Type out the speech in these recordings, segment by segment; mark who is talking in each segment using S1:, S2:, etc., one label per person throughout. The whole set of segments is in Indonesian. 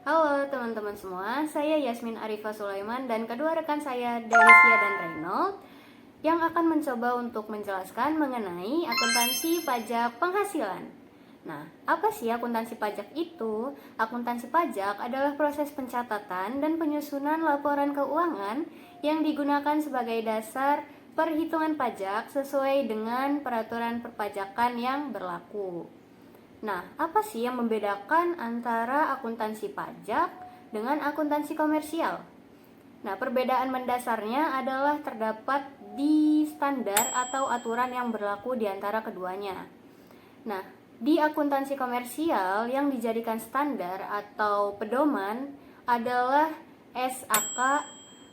S1: Halo teman-teman semua, saya Yasmin Arifah Sulaiman dan kedua rekan saya Delicia dan Reynold yang akan mencoba untuk menjelaskan mengenai akuntansi pajak penghasilan. Nah, apa sih akuntansi pajak itu? Akuntansi pajak adalah proses pencatatan dan penyusunan laporan keuangan yang digunakan sebagai dasar perhitungan pajak sesuai dengan peraturan perpajakan yang berlaku. Nah, apa sih yang membedakan antara akuntansi pajak dengan akuntansi komersial? Nah, perbedaan mendasarnya adalah terdapat di standar atau aturan yang berlaku di antara keduanya. Nah, di akuntansi komersial yang dijadikan standar atau pedoman adalah SAK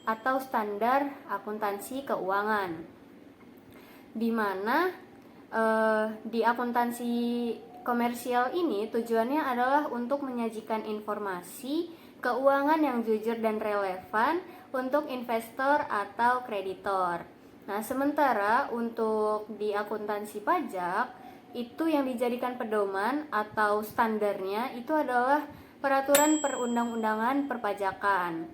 S1: atau standar akuntansi keuangan, di mana di akuntansi komersial ini tujuannya adalah untuk menyajikan informasi keuangan yang jujur dan relevan untuk investor atau kreditor. Nah, sementara untuk di akuntansi pajak itu yang dijadikan pedoman atau standarnya itu adalah peraturan perundang-undangan perpajakan.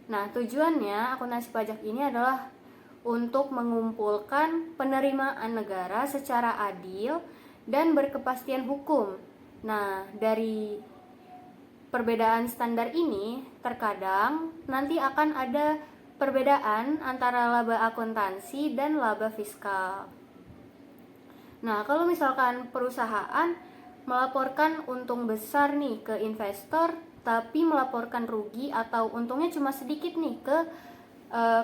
S1: Nah, tujuannya akuntansi pajak ini adalah untuk mengumpulkan penerimaan negara secara adil dan berkepastian hukum. Nah, dari perbedaan standar ini terkadang nanti akan ada perbedaan antara laba akuntansi dan laba fiskal. Nah, kalau misalkan perusahaan melaporkan untung besar nih ke investor, tapi melaporkan rugi atau untungnya cuma sedikit nih ke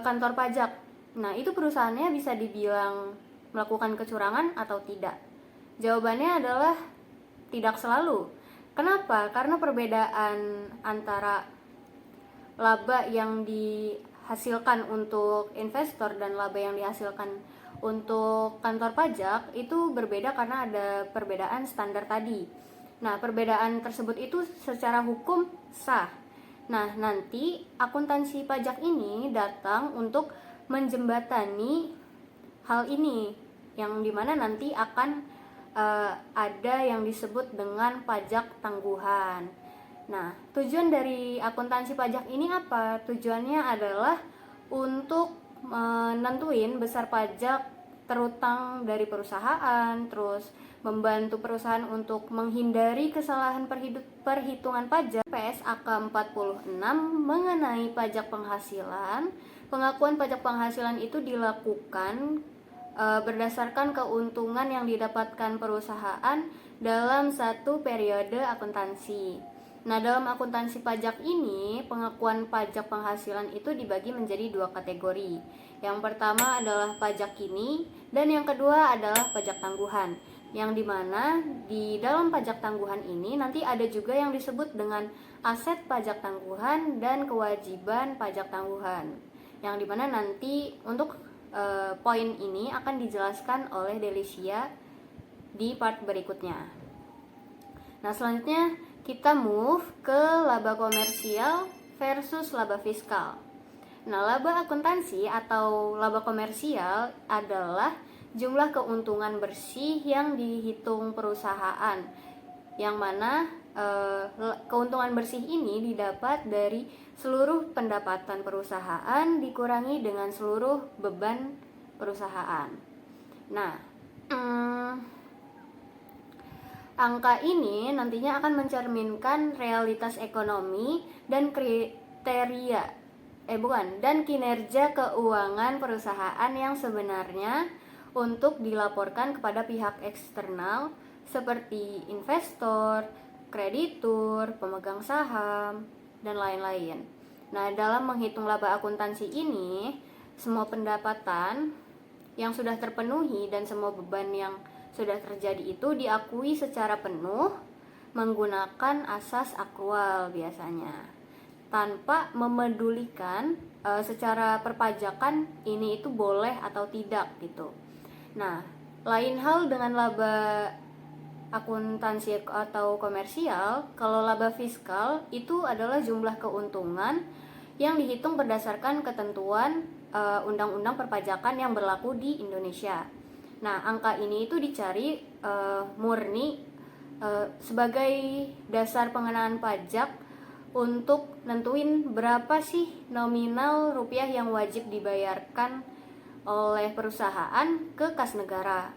S1: kantor pajak. Nah, itu perusahaannya bisa dibilang melakukan kecurangan atau tidak? Jawabannya adalah tidak selalu. Kenapa? Karena perbedaan antara laba yang dihasilkan untuk investor dan laba yang dihasilkan untuk kantor pajak itu berbeda karena ada perbedaan standar tadi. Nah, perbedaan tersebut itu secara hukum sah. Nah, nanti akuntansi pajak ini datang untuk menjembatani hal ini, yang dimana nanti akan ada yang disebut dengan pajak tangguhan. Nah, tujuan dari akuntansi pajak ini apa? Tujuannya adalah untuk menentuin besar pajak terutang dari perusahaan, terus membantu perusahaan untuk menghindari kesalahan perhitungan pajak. PSAK 46 mengenai pajak penghasilan. Pengakuan pajak penghasilan itu dilakukan berdasarkan keuntungan yang didapatkan perusahaan dalam satu periode akuntansi. Nah, dalam akuntansi pajak ini, pengakuan pajak penghasilan itu dibagi menjadi dua kategori. Yang pertama adalah pajak kini, dan yang kedua adalah pajak tangguhan. Yang dimana di dalam pajak tangguhan ini nanti ada juga yang disebut dengan aset pajak tangguhan dan kewajiban pajak tangguhan. Yang dimana nanti untuk poin ini akan dijelaskan oleh Delicia di part berikutnya. Nah, selanjutnya kita move ke laba komersial versus laba fiskal. Nah, laba akuntansi atau laba komersial adalah jumlah keuntungan bersih yang dihitung perusahaan, yang mana keuntungan bersih ini didapat dari seluruh pendapatan perusahaan dikurangi dengan seluruh beban perusahaan. Nah, angka ini nantinya akan mencerminkan realitas ekonomi dan dan kinerja keuangan perusahaan yang sebenarnya untuk dilaporkan kepada pihak eksternal seperti investor, kreditur, pemegang saham, dan lain-lain. Nah, dalam menghitung laba akuntansi ini, semua pendapatan yang sudah terpenuhi dan semua beban yang sudah terjadi itu diakui secara penuh menggunakan asas akrual biasanya, tanpa memedulikan secara perpajakan ini itu boleh atau tidak gitu. Nah, lain hal dengan laba akuntansi atau komersial. Kalau laba fiskal itu adalah jumlah keuntungan yang dihitung berdasarkan ketentuan undang-undang perpajakan yang berlaku di Indonesia. Nah, angka ini itu dicari murni sebagai dasar pengenaan pajak untuk nentuin berapa sih nominal rupiah yang wajib dibayarkan oleh perusahaan ke kas negara.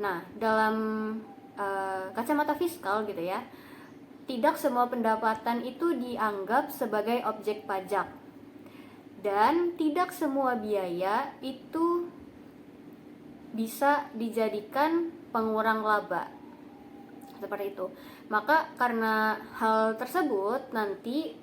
S1: Nah, dalam kacamata fiskal gitu ya, tidak semua pendapatan itu dianggap sebagai objek pajak, dan tidak semua biaya itu bisa dijadikan pengurang laba seperti itu. Maka karena hal tersebut nanti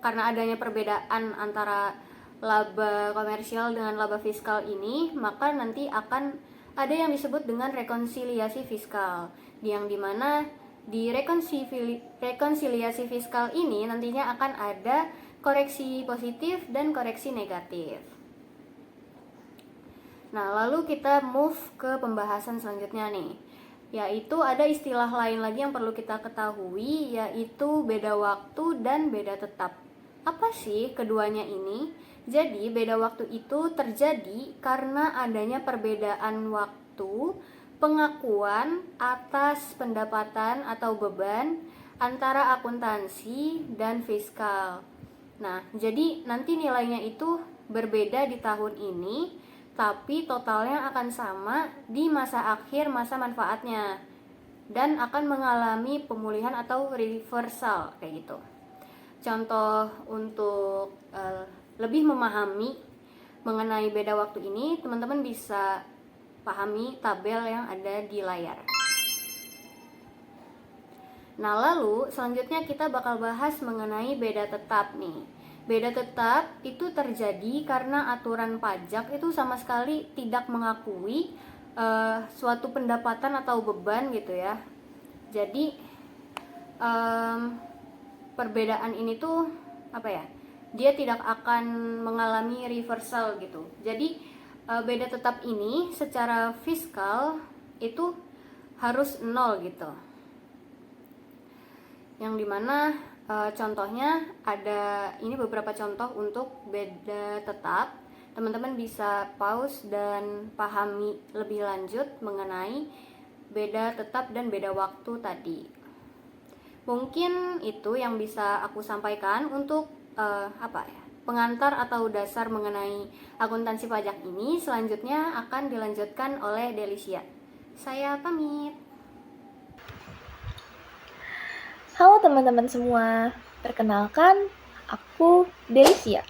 S1: karena adanya perbedaan antara laba komersial dengan laba fiskal ini, maka nanti akan ada yang disebut dengan rekonsiliasi fiskal, yang dimana di rekonsiliasi fiskal ini nantinya akan ada koreksi positif dan koreksi negatif. Nah, lalu kita move ke pembahasan selanjutnya nih, yaitu ada istilah lain lagi yang perlu kita ketahui, yaitu beda waktu dan beda tetap. Apa sih keduanya ini? Jadi beda waktu itu terjadi karena adanya perbedaan waktu pengakuan atas pendapatan atau beban antara akuntansi dan fiskal. Nah, jadi nanti nilainya itu berbeda di tahun ini, tapi totalnya akan sama di masa akhir masa manfaatnya dan akan mengalami pemulihan atau reversal kayak gitu. Contoh untuk lebih memahami mengenai beda waktu ini, teman-teman bisa pahami tabel yang ada di layar. Nah, lalu selanjutnya kita bakal bahas mengenai beda tetap nih. Beda tetap itu terjadi karena aturan pajak itu sama sekali tidak mengakui suatu pendapatan atau beban gitu ya. Jadi perbedaan ini tuh apa ya? Dia tidak akan mengalami reversal gitu. Jadi beda tetap ini secara fiskal itu harus 0 gitu. Yang dimana contohnya ada ini beberapa contoh untuk beda tetap. Teman-teman bisa pause dan pahami lebih lanjut mengenai beda tetap dan beda waktu tadi. Mungkin itu yang bisa aku sampaikan untuk pengantar atau dasar mengenai akuntansi pajak ini. Selanjutnya akan dilanjutkan oleh Delicia. Saya pamit.
S2: Halo teman-teman semua, perkenalkan aku Delicia.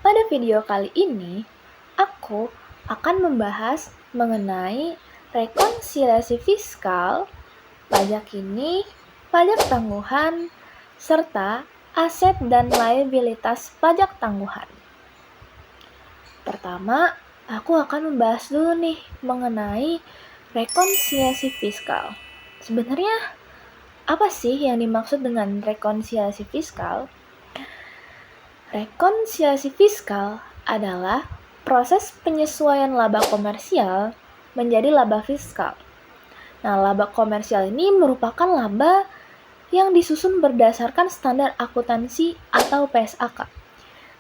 S2: Pada video kali ini, aku akan membahas mengenai rekonsiliasi fiskal, pajak kini, pajak tangguhan, serta aset dan liabilitas pajak tangguhan. Pertama, aku akan membahas dulu nih mengenai rekonsiliasi fiskal. Sebenarnya apa sih yang dimaksud dengan rekonsiliasi fiskal? Rekonsiliasi fiskal adalah proses penyesuaian laba komersial menjadi laba fiskal. Nah, laba komersial ini merupakan laba yang disusun berdasarkan standar akuntansi atau PSAK.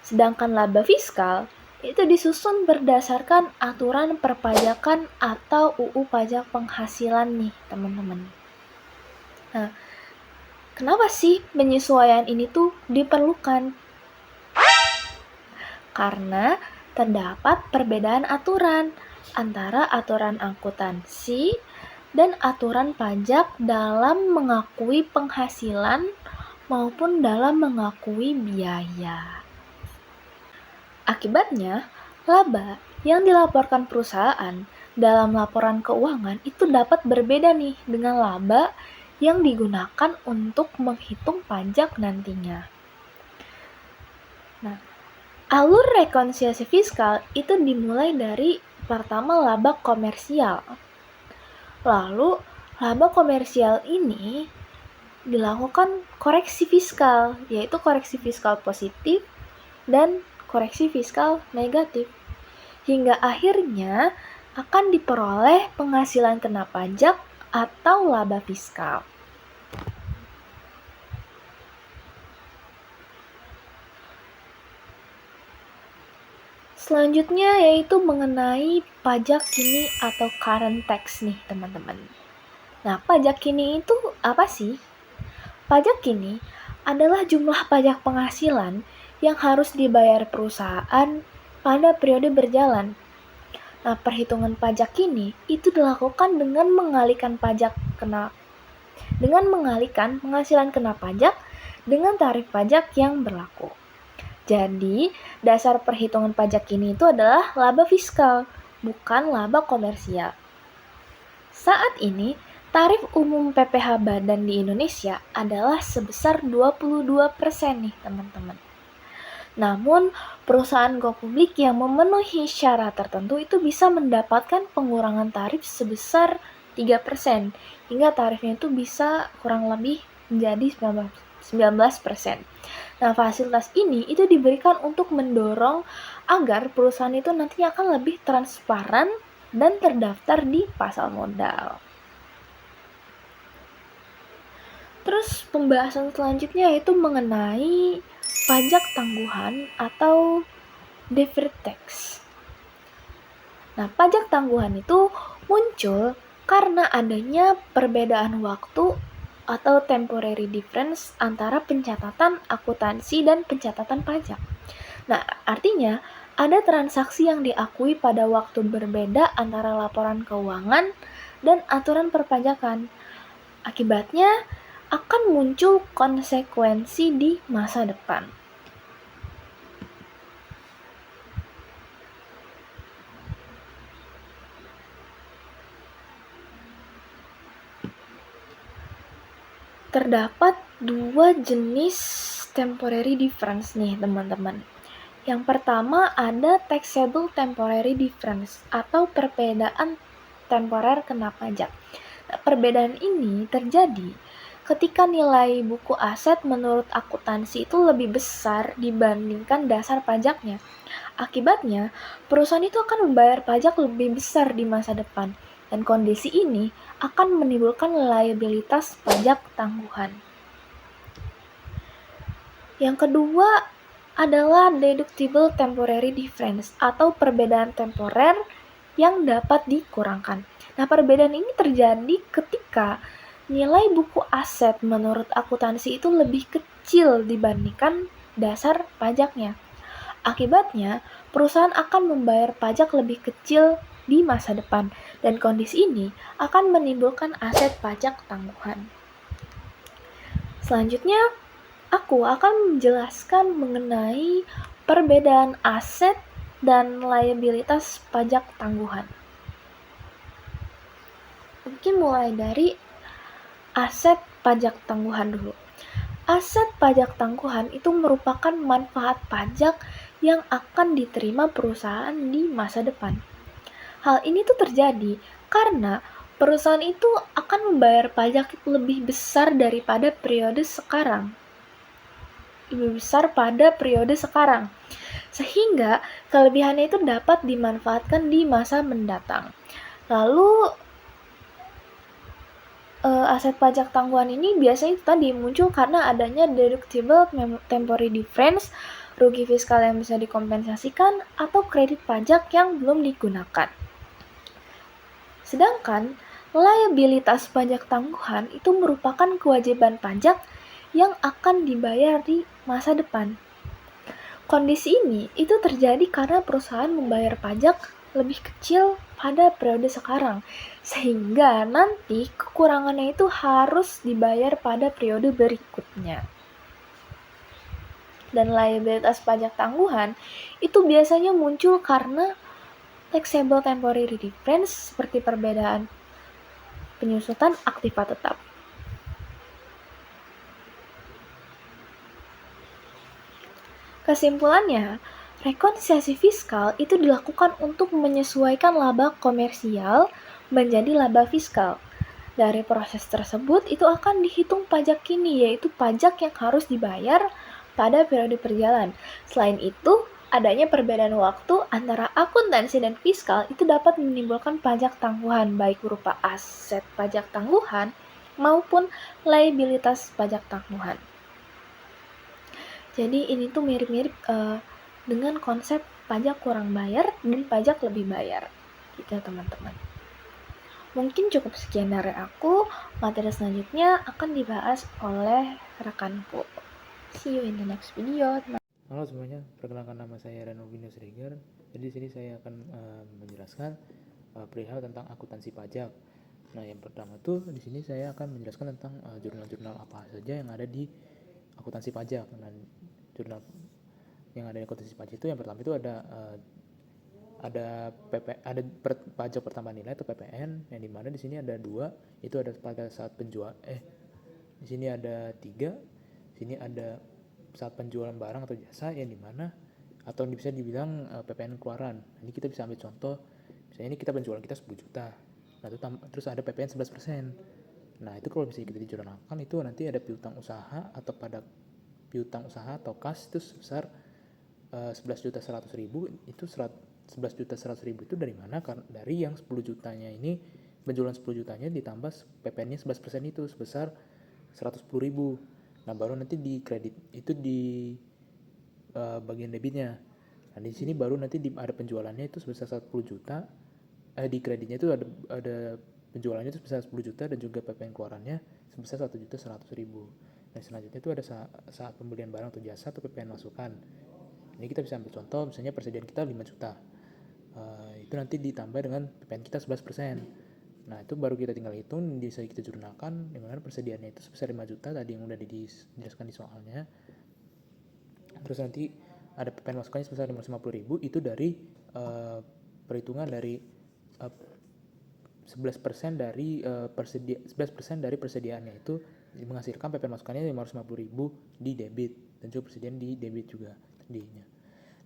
S2: Sedangkan laba fiskal itu disusun berdasarkan aturan perpajakan atau UU pajak penghasilan nih, teman-teman. Nah, kenapa sih penyesuaian ini tuh diperlukan? Karena terdapat perbedaan aturan antara aturan akuntansi dan aturan pajak dalam mengakui penghasilan maupun dalam mengakui biaya. Akibatnya, laba yang dilaporkan perusahaan dalam laporan keuangan itu dapat berbeda nih dengan laba yang digunakan untuk menghitung pajak nantinya. Nah, alur rekonsiliasi fiskal itu dimulai dari pertama laba komersial. Lalu, laba komersial ini dilakukan koreksi fiskal, yaitu koreksi fiskal positif dan koreksi fiskal negatif. Hingga akhirnya akan diperoleh penghasilan kena pajak atau laba fiskal. Selanjutnya yaitu mengenai pajak kini atau current tax nih teman-teman. Nah, pajak kini itu apa sih? Pajak kini adalah jumlah pajak penghasilan yang harus dibayar perusahaan pada periode berjalan. Nah, perhitungan pajak ini itu dilakukan dengan mengalihkan penghasilan kena pajak dengan tarif pajak yang berlaku. Jadi, dasar perhitungan pajak ini itu adalah laba fiskal, bukan laba komersial. Saat ini, tarif umum PPh badan di Indonesia adalah sebesar 22% nih, teman-teman. Namun, perusahaan go publik yang memenuhi syarat tertentu itu bisa mendapatkan pengurangan tarif sebesar 3%, hingga tarifnya itu bisa kurang lebih menjadi 19%. Nah, fasilitas ini itu diberikan untuk mendorong agar perusahaan itu nantinya akan lebih transparan dan terdaftar di pasar modal. Terus pembahasan selanjutnya yaitu mengenai pajak tangguhan atau deferred tax. Nah, pajak tangguhan itu muncul karena adanya perbedaan waktu atau temporary difference antara pencatatan akuntansi dan pencatatan pajak. Nah, artinya ada transaksi yang diakui pada waktu berbeda antara laporan keuangan dan aturan perpajakan. Akibatnya akan muncul konsekuensi di masa depan. Terdapat dua jenis temporary difference nih, teman-teman. Yang pertama ada taxable temporary difference atau perbedaan temporer kena pajak. Nah, perbedaan ini terjadi ketika nilai buku aset menurut akuntansi itu lebih besar dibandingkan dasar pajaknya. Akibatnya, perusahaan itu akan membayar pajak lebih besar di masa depan, dan kondisi ini akan menimbulkan liabilitas pajak tangguhan. Yang kedua adalah deductible temporary difference atau perbedaan temporer yang dapat dikurangkan. Nah, perbedaan ini terjadi ketika nilai buku aset menurut akuntansi itu lebih kecil dibandingkan dasar pajaknya. Akibatnya, perusahaan akan membayar pajak lebih kecil di masa depan, dan kondisi ini akan menimbulkan aset pajak tangguhan. Selanjutnya, aku akan menjelaskan mengenai perbedaan aset dan liabilitas pajak tangguhan. Mungkin mulai dari aset pajak tangguhan dulu. Aset pajak tangguhan itu merupakan manfaat pajak yang akan diterima perusahaan di masa depan. Hal ini tuh terjadi karena perusahaan itu akan membayar pajak lebih besar daripada periode sekarang. Sehingga kelebihannya itu dapat dimanfaatkan di masa mendatang. Lalu aset pajak tangguhan ini biasanya tadi muncul karena adanya deductible temporary difference, rugi fiskal yang bisa dikompensasikan, atau kredit pajak yang belum digunakan. Sedangkan liabilitas pajak tangguhan itu merupakan kewajiban pajak yang akan dibayar di masa depan. Kondisi ini itu terjadi karena perusahaan membayar pajak lebih kecil pada periode sekarang, sehingga nanti kekurangannya itu harus dibayar pada periode berikutnya. Dan liabilitas pajak tangguhan itu biasanya muncul karena taxable temporary difference seperti perbedaan penyusutan aktiva tetap. Kesimpulannya, rekonsiliasi fiskal itu dilakukan untuk menyesuaikan laba komersial menjadi laba fiskal. Dari proses tersebut itu akan dihitung pajak kini, yaitu pajak yang harus dibayar pada periode perjalanan. Selain itu, adanya perbedaan waktu antara akuntansi dan fiskal itu dapat menimbulkan pajak tangguhan, baik berupa aset pajak tangguhan maupun liabilitas pajak tangguhan. Jadi ini tuh mirip-mirip dengan konsep pajak kurang bayar dan pajak lebih bayar, gitu teman-teman. Mungkin cukup sekian dari aku. Materi selanjutnya akan dibahas oleh rekanku. See you in the next video.
S3: Halo semuanya, perkenalkan nama saya Ranobino Sregar. Jadi di sini saya akan menjelaskan perihal tentang akuntansi pajak. Nah, yang pertama tuh di sini saya akan menjelaskan tentang jurnal-jurnal apa saja yang ada di akuntansi pajak. Nah, jurnal yang ada di akuntansi pajak itu yang pertama itu ada pajak pertambahan nilai atau PPN, yang dimana di sini ada dua, itu ada pada saat di sini ada tiga, di sini ada saat penjualan barang atau jasa, yang dimana atau bisa dibilang PPN keluaran. Nah, ini kita bisa ambil contoh, misalnya ini kita penjualan kita 10 juta, nah itu terus ada PPN 11%. Nah itu kalau misalnya kita dijurnalkan itu nanti ada piutang usaha atau pada piutang usaha atau kas itu sebesar 11.100.000. Itu 11.100.000 itu dari mana? Dari yang 10 jutanya ini, penjualan 10 jutanya ditambah PPN-nya 11% itu sebesar 110.000. Nah baru nanti di kredit itu di bagian debitnya. Nah di sini baru nanti ada penjualannya itu sebesar 10 juta, di kreditnya itu ada penjualannya itu sebesar 10 juta dan juga PPN keluarannya sebesar 1.100.000. Nah selanjutnya itu ada saat pembelian barang atau jasa atau PPN masukan. Ini kita bisa ambil contoh, misalnya persediaan kita 5 juta, itu nanti ditambah dengan PPN kita 11%. Nah itu baru kita tinggal hitung, bisa kita jurnalkan dimana persediaannya itu sebesar 5 juta tadi yang udah dijelaskan di soalnya. Terus nanti ada PPN masukannya sebesar 550.000, itu dari perhitungan dari 11% dari 11% dari persediaannya itu menghasilkan PPN masukannya 550.000 di debit, dan juga persediaan di debit juga tadinya.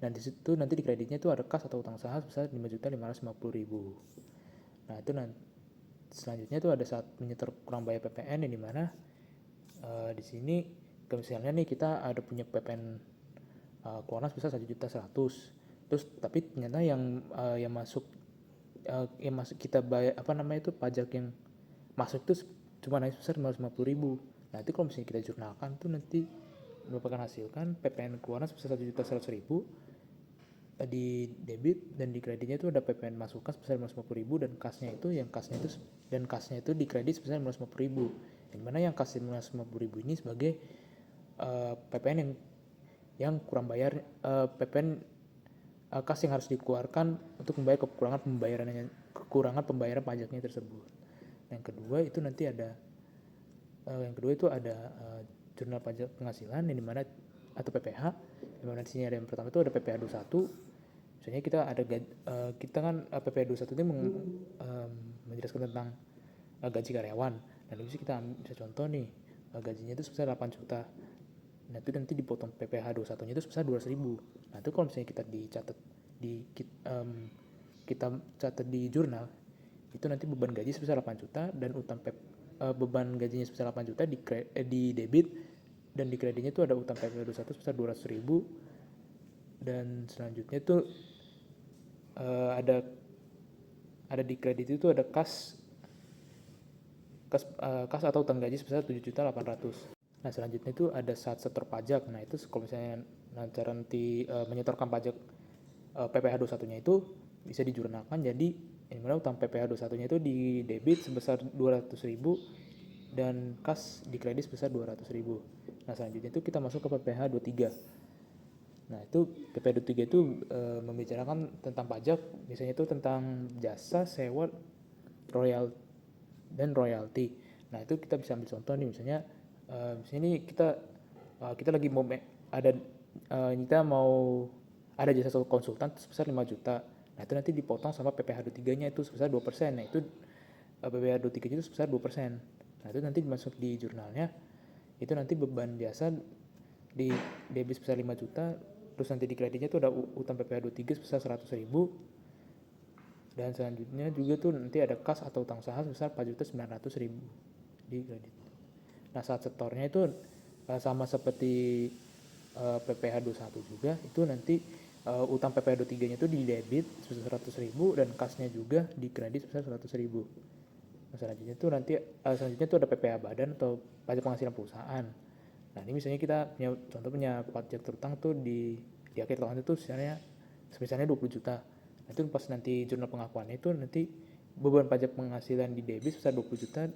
S3: Dan di situ nanti di kreditnya itu ada kas atau utang usaha sebesar 5.550.000. Nah itu nanti selanjutnya itu ada saat menyetor kurang bayar PPN, yang dimana di sini misalnya nih kita ada punya PPN keluaran sebesar 1.100.000, terus tapi ternyata yang masuk kita bayar itu pajak yang masuk itu cuma naik sebesar 550.000. Nah itu kalau misalnya kita jurnalkan tuh nanti merupakan hasilkan PPN keluaran sebesar 1.100.000 di debit, dan di kreditnya itu ada PPN masukan sebesar 550.000, dan kasnya itu di kredit sebesar 550.000. Yang mana yang kas 550.000 ini sebagai PPN yang kurang bayar, PPN kas yang harus dikeluarkan untuk membayar kekurangan pembayaran pajaknya tersebut. Yang kedua itu nanti ada jurnal pajak penghasilan, yang dimana atau PPH, yang mana di sini ada yang pertama itu ada PPH 21. Misalnya kita kan PPH 21 ini menjelaskan tentang gaji karyawan. Dan di kita bisa contoh nih, gajinya itu sebesar 8 juta. Nah itu nanti dipotong PPH 21 nya itu sebesar 200.000. Nah itu kalau misalnya kita catat di jurnal, itu nanti beban gaji sebesar 8 juta dan beban gajinya sebesar 8 juta di debit, dan di kreditnya itu ada utang PPH 21 sebesar 200.000. Dan selanjutnya itu ada di kredit itu ada kas atau utang gaji sebesar 7.800.000. Nah selanjutnya itu ada saat setor pajak. Nah itu kalau misalnya cara nanti menyetorkan pajak PPH 21 nya itu bisa dijurnalkan, jadi yang mana utang PPH 21 nya itu di debit sebesar 200.000 dan kas di kredit sebesar 200.000. Nah selanjutnya itu kita masuk ke PPH 23. Nah itu PPH 23 itu membicarakan tentang pajak, biasanya itu tentang jasa, sewa, royalti. Nah itu kita bisa ambil contoh nih, misalnya misalnya kita lagi mau ada jasa konsultan sebesar 5 juta. Nah itu nanti dipotong sama PPH 23 nya itu sebesar 2%. Nah itu PPH 23 itu sebesar 2%. Nah itu nanti masuk di jurnalnya, itu nanti beban jasa di debit sebesar 5 juta, terus nanti di kreditnya itu ada utang PPH 23 sebesar 100.000, dan selanjutnya juga tuh nanti ada kas atau utang usaha sebesar 4.900.000 di kredit. Nah saat setornya itu sama seperti PPH 21 juga, itu nanti utang PPH 23 nya itu di debit sebesar 100.000 dan kasnya juga di kredit sebesar 100.000. Nah selanjutnya itu ada PPH badan atau pajak penghasilan perusahaan. Nah ini misalnya kita punya pajak terutang tuh di akhir tahun itu misalnya 20 juta. Nah itu pas nanti jurnal pengakuannya itu nanti beban pajak penghasilan di debit sebesar 20 juta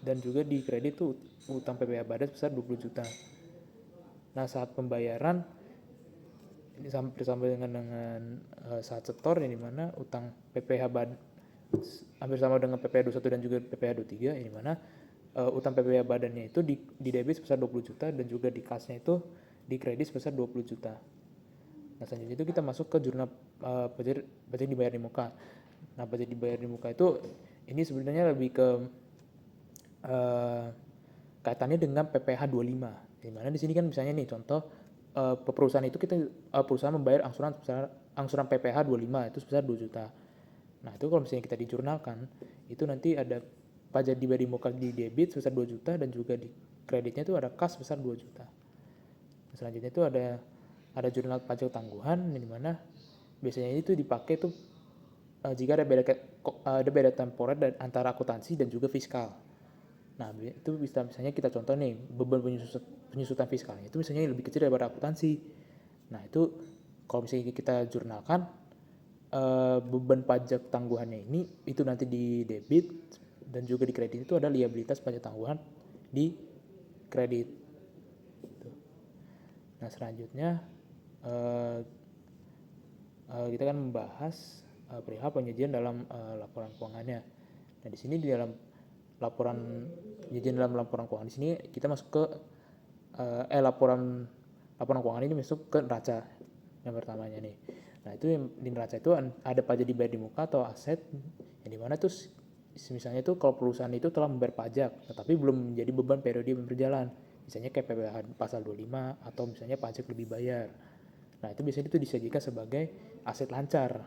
S3: dan juga di kredit tuh utang PPH badan sebesar 20 juta. Nah, saat pembayaran ini bersama dengan saat setor, yang dimana utang PPh hampir sama dengan PPh 21 dan juga PPh 23, yang dimana utang PPh badannya itu di debit sebesar 20 juta dan juga di kasnya itu di kredit sebesar 20 juta. Nah, selanjutnya itu kita masuk ke jurnal pajak dibayar di muka. Nah, pajak dibayar di muka itu ini sebenarnya lebih ke kaitannya dengan PPh 25. Di mana di sini kan misalnya nih contoh perusahaan itu perusahaan membayar angsuran PPh 25 itu sebesar 2 juta. Nah, itu kalau misalnya kita dijurnalkan, itu nanti ada pajak dibayar di muka di debit sebesar 2 juta dan juga di kreditnya itu ada kas sebesar 2 juta. Nah, selanjutnya itu ada jurnal pajak tangguhan, di mana biasanya itu dipakai tuh jika ada beda temporer antara akuntansi dan juga fiskal. Nah, itu bisa misalnya kita contoh nih, beban penyusutan fiskalnya itu misalnya lebih kecil daripada akuntansi. Nah, itu kalau misalnya kita jurnalkan, beban pajak tangguhannya ini itu nanti di debit dan juga di kredit itu ada liabilitas pajak tangguhan di kredit. Nah, selanjutnya kita akan membahas perihal penyajian dalam laporan keuangannya. Nah, di sini di dalam penyajian dalam laporan keuangan di sini kita masuk ke laporan keuangan ini masuk ke neraca yang pertamanya nih. Nah, itu yang di neraca itu ada pajak dibayar di muka atau aset, yang dimana tuh misalnya itu kalau perusahaan itu telah membayar pajak tetapi belum menjadi beban periode yang berjalan, misalnya kayak PPh pasal 25 atau misalnya pajak lebih bayar. Nah, itu biasanya itu disajikan sebagai aset lancar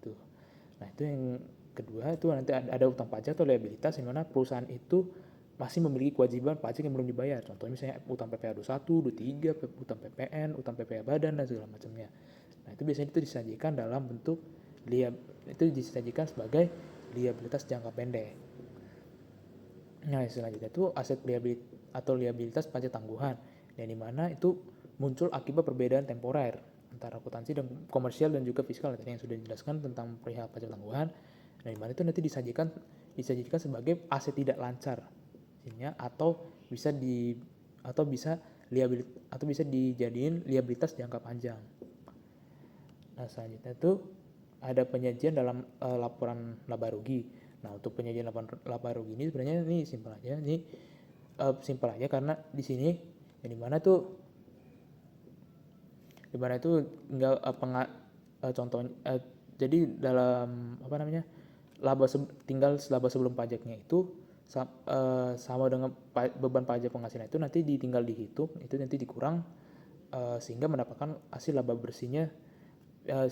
S3: tuh. Nah, itu yang kedua itu nanti ada utang pajak atau liabilitas, yang mana perusahaan itu masih memiliki kewajiban pajak yang belum dibayar. Contohnya misalnya utang PPh 21, 23, utang PPN, utang PPh badan dan segala macamnya. Nah, itu biasanya itu disajikan dalam bentuk sebagai liabilitas jangka pendek. Nah, selanjutnya itu aset liabilitas pajak tangguhan, yang dimana itu muncul akibat perbedaan temporer antara akuntansi dan komersial dan juga fiskal, tadi yang sudah dijelaskan tentang perihal pajak tangguhan. Nah, dimana itu nanti disajikan sebagai aset tidak lancar, atau bisa dijadiin liabilitas jangka panjang. Nah, selanjutnya itu ada penyajian dalam laporan laba rugi. Nah, untuk penyajian laba rugi ini sebenarnya ini simpel aja karena di sini yang dimana itu enggak contohnya jadi dalam laba sebelum pajaknya itu sama dengan beban pajak penghasilan itu nanti tinggal dihitung, itu nanti dikurang sehingga mendapatkan hasil laba bersihnya,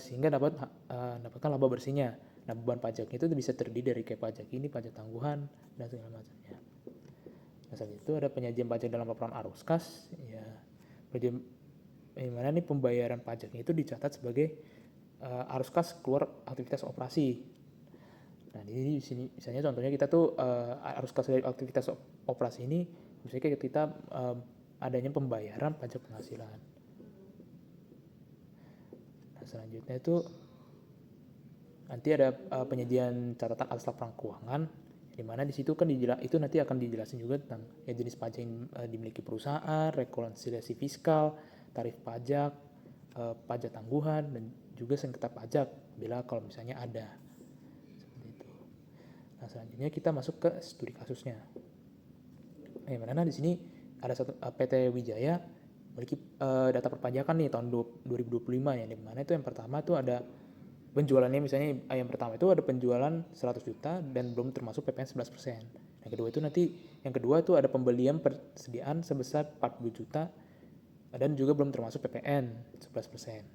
S3: sehingga dapatkan laba bersihnya. Nah, beban pajaknya itu bisa terdiri dari kayak pajak ini, pajak tangguhan dan segala macamnya. Nah, selanjutnya itu ada penyajian pajak dalam laporan arus kas, ya. Dimana nih pembayaran pajaknya itu dicatat sebagai arus kas keluar aktivitas operasi. Nah, di sini misalnya contohnya kita tuh arus kas dari aktivitas operasi ini misalnya kita adanya pembayaran pajak penghasilan. Nah, selanjutnya itu nanti ada penyajian catatan atas laporan keuangan, di mana di situ kan itu nanti akan dijelasin juga tentang jenis pajak yang dimiliki perusahaan, rekonsiliasi fiskal, tarif pajak, pajak tangguhan, dan juga sengketa pajak bila kalau misalnya ada. Seperti itu. Nah, selanjutnya kita masuk ke studi kasusnya. Yang mana di sini ada PT Wijaya memiliki data perpajakan nih tahun 2025, yang dimana itu yang pertama itu ada penjualannya, misalnya yang pertama itu ada penjualan 100 juta dan belum termasuk PPN 11%. Yang kedua itu ada pembelian persediaan sebesar 40 juta dan juga belum termasuk PPN 11%.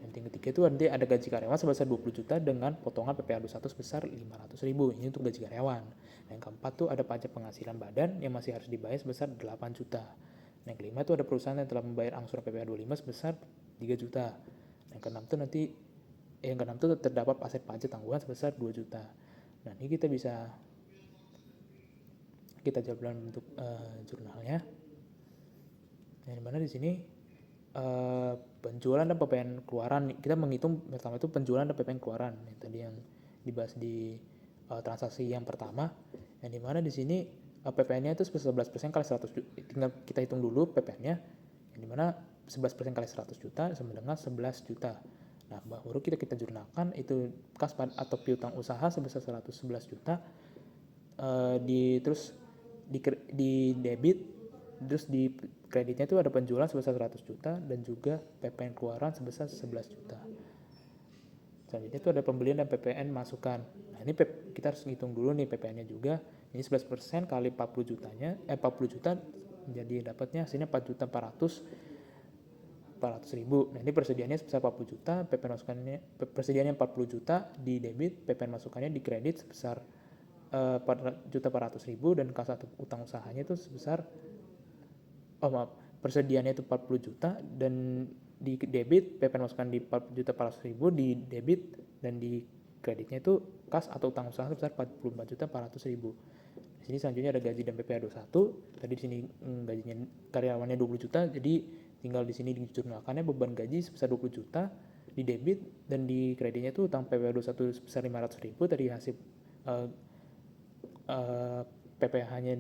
S3: Yang ketiga itu nanti ada gaji karyawan sebesar 20 juta dengan potongan PPh 21 sebesar 500.000. Ini untuk gaji karyawan. Yang keempat tuh ada pajak penghasilan badan yang masih harus dibayar sebesar 8 juta. Yang kelima itu ada perusahaan yang telah membayar angsuran PPh 25 sebesar 3 juta. Yang keenam itu terdapat aset pajak tangguhan sebesar 2 juta. Nah, ini kita jawab dalam bentuk jurnalnya. Yang dimana di sini penjualan dan PPN keluaran, kita menghitung pertama itu penjualan dan PPN keluaran yang tadi yang dibahas di transaksi yang pertama, yang dimana di sini PPN-nya itu 11% kali 100 juta. Tinggal kita hitung dulu PPN-nya, yang dimana 11% kali 100 juta sama dengan 11 juta. Nah, baru kita jurnalkan itu kas atau piutang usaha sebesar 111 juta, terus di debit, terus di kreditnya itu ada penjualan sebesar 100 juta dan juga PPN keluaran sebesar 11 juta. Selanjutnya itu ada pembelian dan PPN masukan. Nah, ini kita harus ngitung dulu nih PPN-nya juga. Ini 11% kali 40 juta menjadi dapatnya hasilnya 4.400.000. Nah, ini persediaannya sebesar 40 juta, PPN masukannya persediaannya 40 juta di debit, PPN masukannya di kredit sebesar 4.400.000 dan kas atau utang usahanya itu sebesar persediaannya itu 40 juta dan di debit PPN masukan di 4.400.000 di debit dan di kreditnya itu kas atau utang usaha sebesar 44.400.000. Di sini selanjutnya ada gaji dan PPh 21. Tadi di sini gajinya karyawannya 20 juta, jadi tinggal di sini dijurnalkannya beban gaji sebesar 20 juta di debit dan di kreditnya itu utang PPh 21 sebesar 500.000 dari hasil PPh-nya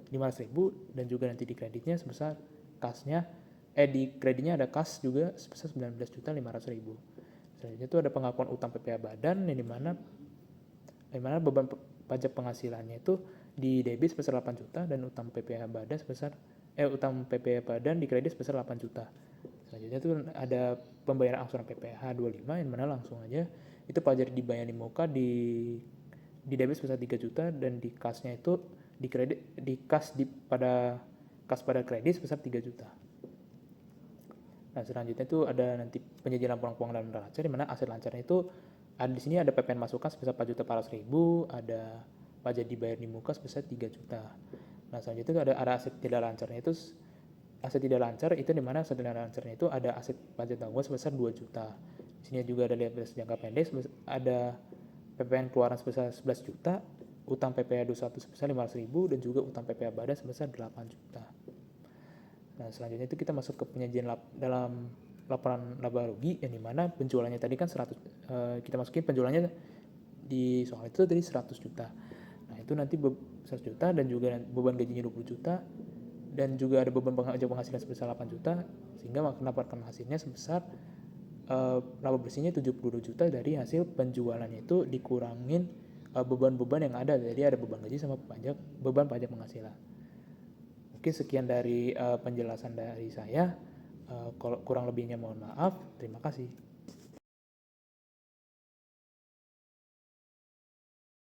S3: 500.000 dan juga nanti di kreditnya sebesar kasnya di kreditnya ada kas juga sebesar 19.500.000. Selanjutnya itu ada pengakuan utang PPh badan yang dimana beban pajak penghasilannya itu di debit sebesar 8 juta dan utang PPh badan utang PPh badan di kredit sebesar 8 juta. Selanjutnya itu ada pembayaran angsuran PPh 25 yang mana langsung aja itu pajak dibayar di muka di debit sebesar 3 juta dan di kasnya itu di kredit pada kredit sebesar 3 juta. Nah, selanjutnya itu ada nanti penyajian laporan keuangan dan neraca di mana aset lancarnya itu di sini ada PPN masukan sebesar 4.400.000, ada pajak dibayar di muka sebesar 3 juta. Nah, selanjutnya itu ada aset tidak lancarnya itu di mana aset tidak lancarnya itu ada aset pajak tanggungan sebesar 2 juta. Di sini juga ada liabilitas jangka pendek ada PPN keluaran sebesar 11 juta, utang PPh 21 sebesar 500.000 dan juga utang PPh badan sebesar 8 juta. Nah, selanjutnya itu kita masuk ke penyajian dalam laporan laba rugi yang dimana penjualannya tadi kan 100, kita masukin penjualannya di soal itu tadi 100 juta. Nah, itu nanti 100 juta dan juga beban gajinya 20 juta dan juga ada beban pajak penghasilan sebesar 8 juta sehingga mendapatkan hasilnya sebesar laba bersihnya 72 juta dari hasil penjualannya itu dikurangin beban-beban yang ada. Jadi ada beban gaji sama beban pajak penghasilan. Mungkin sekian dari penjelasan dari saya. Kurang lebihnya mohon maaf. Terima kasih.